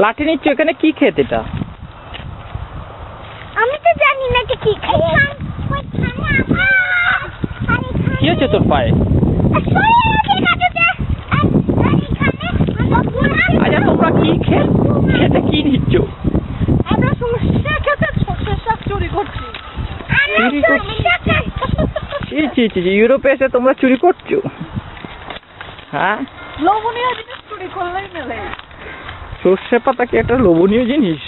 লাঠি নিচ্ছ, এখানে কি ক্ষেত এটা? আমি তো জানি না এটা কি ক্ষেত। কি হচ্ছে তোর পায়ে? আচ্ছা তোমরা কি খেতে কি নিচ্ছ? আমরা সর্ষে খেতে সর্ষের শাক চুরি করছি। ইউরোপে এসে তোমরা চুরি করছো? হ্যাঁ, লবণীয় জিনিস চুরি করলেই মেলে। সর্ষে পাতা কি একটা লোভনীয় জিনিস?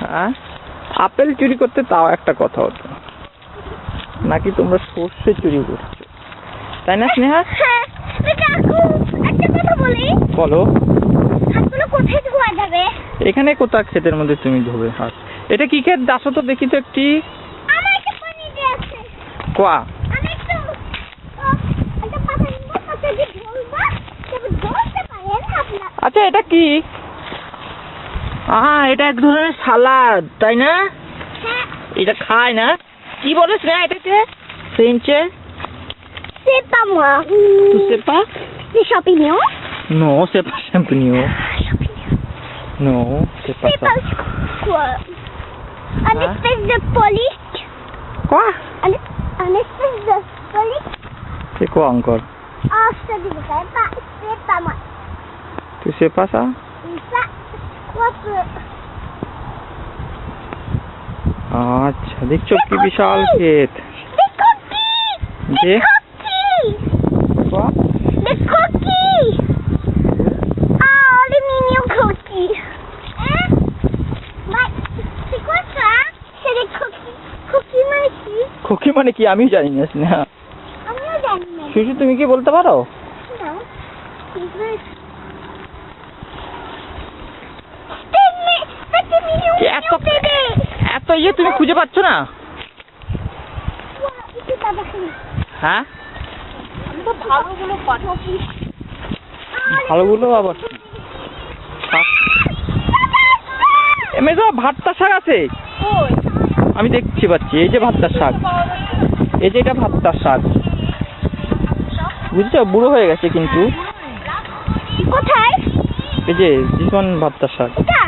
হ্যাঁ, আপেল চুরি করতে তাও একটা কথা হতো, নাকি তোমরা সর্ষে চুরি করছো, তাই না স্নেহা? হ্যাঁ, একটা কথা বলি। বলো। হাতগুলো কোথায় ধোয়া যাবে? এখানে কোথা ক্ষেতের মধ্যে তুমি ধোবে হাত? এটা কি ক্ষেত দাসো তো দেখি তো একটি। আমার একটা পানি দিয়ে আছে। কোয়া। আমি একটু একটা পাতা দিয়ে ধরবা, তবে ধরতে পারেন আপনারা। আচ্ছা এটা কি? এটা এক ধরনের সালাদ, তাই না? হ্যাঁ। এটা খায় না? কি বলিস না এটাকে ফ্রেঞ্চে? সেটা মা। Tu sais pas? Les champignons? Non, c'est pas champignon. Non, c'est pas C'est ça. pas quoi? Un Hein? espèce de polype. Quoi? Un espèce de polype. C'est quoi encore? Oh, je te dirai pas. C'est pas moi. Tu sais pas ça? Ça, je crois que... আচ্ছা, দেখছো কি বিশাল ক্ষেত। Des coquilles! Des? Des coquilles! Quoi? Des coquilles! Oh, les mignons coquilles! Hein? Ouais, c'est quoi ça? C'est des coquilles. Coquilles magnifiques. খুকি মানে কি আমি জানি না স্নেহা। আমিও জানি না। শিশু তুমি কি বলতে পারো? না। এত ইয়ে তুমি খুঁজে পাচ্ছ না? হ্যাঁ, ভালোগুলো আবার এমনি তো ভাতটা শাক আছে, আমি দেখছি পাচ্ছি। এই যে ভাতটার শাক, এই যে এটা ভাতটার শাক, বুঝছো? বুড়ো হয়ে গেছে কিন্তু। কোথায়? এই যে জীবন ভাতটার শাক। এটা?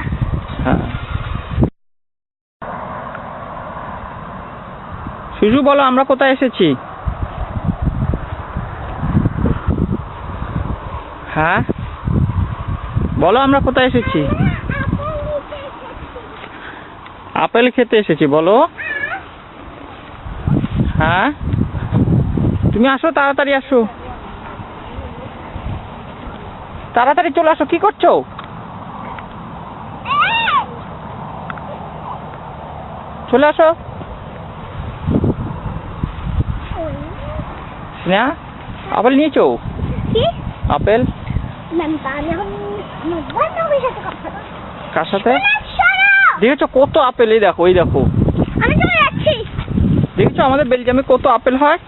হ্যাঁ। শিশু বলো আমরা কোথায় এসেছি? হ্যাঁ বলো আমরা কোথায় এসেছি? আপেল খেতে এসেছি বলো। হ্যাঁ, তুমি আসো, তাড়াতাড়ি আসো, তাড়াতাড়ি চলে আসো। কি করছো? চলে আসো। স্নেহা, আপেল নিয়েছো? কি? আপেল কার সাথে? দেখেছো কত আপেল? এই দেখো, এই দেখো, আমি চলে যাচ্ছি। দেখেছো আমাদের বেলজিয়ামে কত আপেল হয়?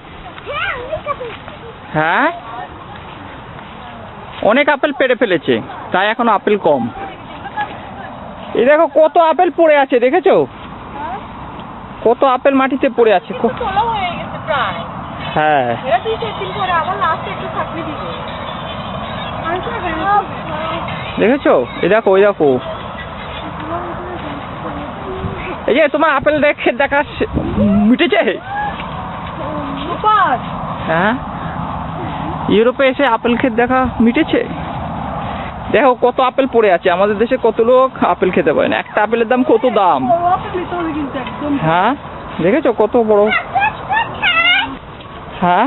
হ্যাঁ, অনেক আপেল পেড়ে ফেলেছে, তাই এখন আপেল কম। এই দেখো কত আপেল পড়ে আছে, দেখেছো কত আপেল মাটিতে পড়ে আছে। হ্যাঁ, দেখেছো? এই দেখো, ওই দেখো, এই যে তোমার আপেল দেখে দেখা মিটেছে। হ্যাঁ, ইউরোপে এসে আপেল ক্ষেত দেখা মিটেছে। দেখো কত আপেল পড়ে আছে। আমাদের দেশে কত লোক আপেল খেতে পারে না। একটা আপেলের দাম কত দাম? হ্যাঁ, দেখেছো কত বড়। হ্যাঁ,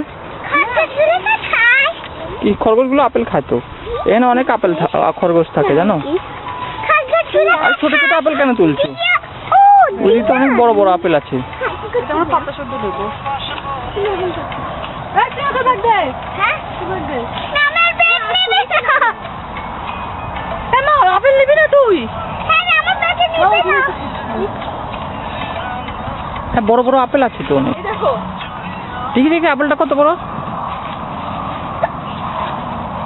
কি খরগোশগুলো আপেল খায় তো। এখানে অনেক আপেল খরগোশ থাকে জানো। আর ছোট ছোট আপেল কেন তুলছো? ওই তো অনেক বড় বড় আপেল আছে। আপেল নিবি না তুই? হ্যাঁ, বড় বড় আপেল আছে তো অনেক। দেখি দেখি আপেলটা কত বড়।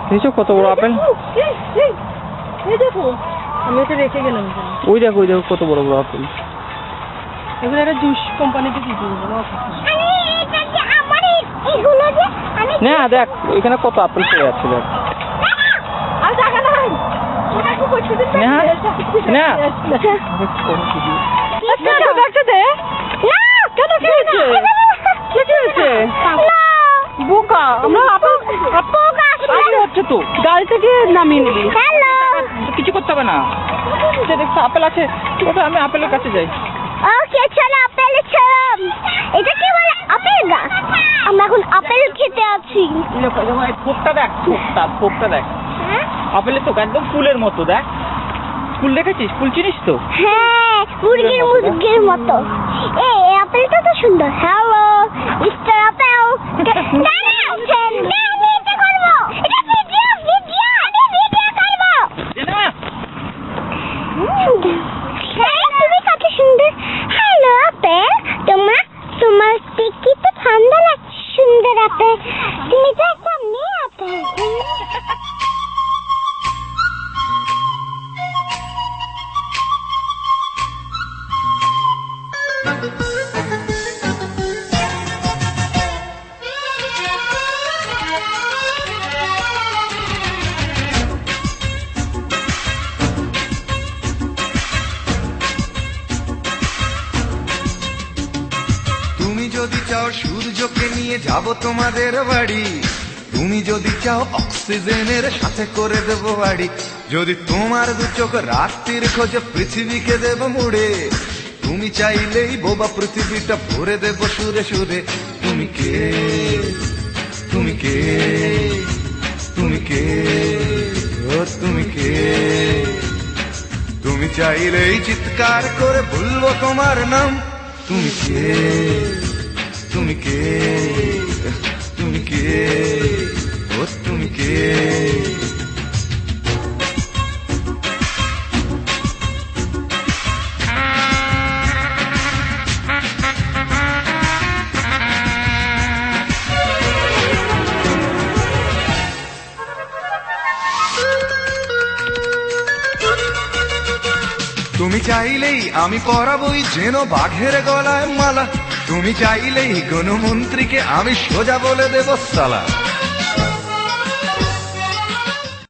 দেখছো কত বড় আপেল? আমি এটা রেখে গেলাম। ওই দেখো, ওই দেখো কত বড় বড় আপেল। এগুলো একটা জুস কোম্পানিতে দিয়ে দেবো। না দেখ এখানে কত আপেল পড়ে আছে দেখ। আর জায়গা নাই। স্নেহা স্নেহা বাচ্চা দে না কেন কি হয়েছে কি হয়েছে বোকা আমরা হচ্ছে তো গাড়ি থেকে নামিয়ে নিবি হ্যালো কিছু করতে হবে না যে দেখছো আপেল আছে ওটা আমি আপেলের কাছে যাই ওকে চলো আপেল খাম এটা কি বলে আপেল গাছ আমরা এখন আপেল খেতে আছি ফোকটা দেখ ফোকটা দেখ আপেলের তো একদম ফুলের মতো দেখ ফুল দেখেছিস ফুল চিনিস তো হ্যাঁ মুরগির মতো এই আপেলটা তো সুন্দর হ্যালো মিস্টার আপেল না না আমি এটা করবো এটা ভিডিও আমি ভিডিও করবো তুমি কত সুন্দর হ্যালো আপেল তোমার দেখতে তো ঠান্ডা লাগছে সুন্দর আপেল তুমি তো একটা মেয়ে আপেল তুমি যদি চাও সূর্যকে নিয়ে যাব তোমাদের বাড়ি তুমি যদি চাও অক্সিজেনের সাথে করে দেব বাড়ি যদি তোমার দু চোখ রাত্রির খোঁজে পৃথিবীকে দেব মুড়ে তুমি চাইলেই বোবা পৃথিবীটা ভরে দেব সুরে সুরে তুমি কে তুমি কে তুমি কে ও তুমি কে তুমি চাইলেই চিৎকার করে বলবো তোমার নাম তুমি কে তুমি কে তুমি কে ও তুমি কে তুমি চাইলেই আমি পরাবই যেন বাঘের গলায় মালা তুমি চাইলেই কোন মন্ত্রীকে আমি সোজা বলে দেব সালা